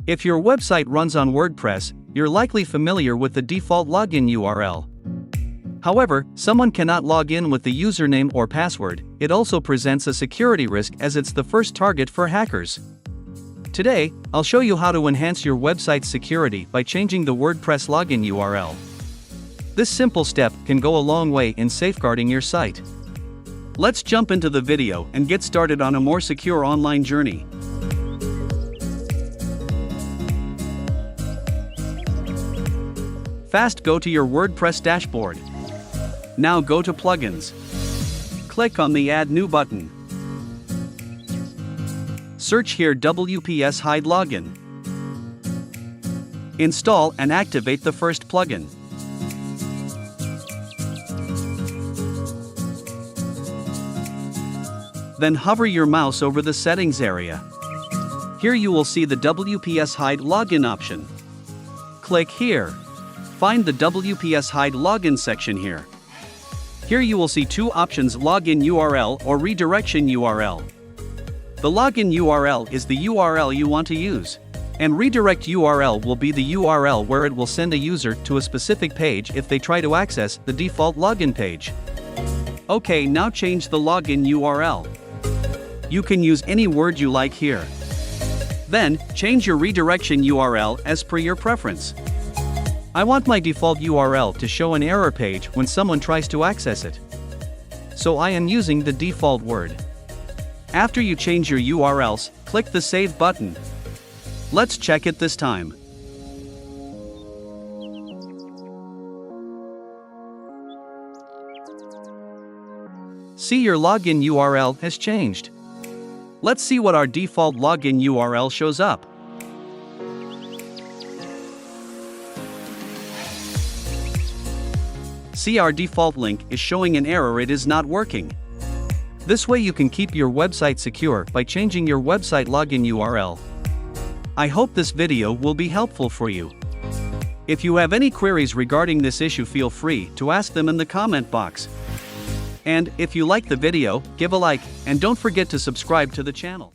If your website runs on WordPress, you're likely familiar with the default login URL. However, someone cannot log in with the username or password. It also presents a security risk as it's the first target for hackers. Today, I'll show you how to enhance your website's security by changing the WordPress login URL. This simple step can go a long way in safeguarding your site. Let's jump into the video and get started on a more secure online journey. First, go to your WordPress dashboard. Now go to Plugins. Click on the Add New button. Search here WPS Hide Login. Install and activate the first plugin. Then hover your mouse over the settings area. Here you will see the WPS Hide Login option. Click here. Find the WPS Hide Login section here. Here you will see two options: Login URL or Redirection URL. The login URL is the URL you want to use, and redirect URL will be the URL where it will send a user to a specific page if they try to access the default login page. Okay, now change the login URL. You can use any word you like here. Then, change your redirection URL as per your preference. I want my default URL to show an error page when someone tries to access it, so I am using the default word. After you change your URLs, click the Save button. Let's check it this time. See, your login URL has changed. Let's see what our default login URL shows up. See, our default link is showing an error, it is not working. This way you can keep your website secure by changing your website login URL. I hope this video will be helpful for you. If you have any queries regarding this issue, feel free to ask them in the comment box. And if you like the video, give a like, and don't forget to subscribe to the channel.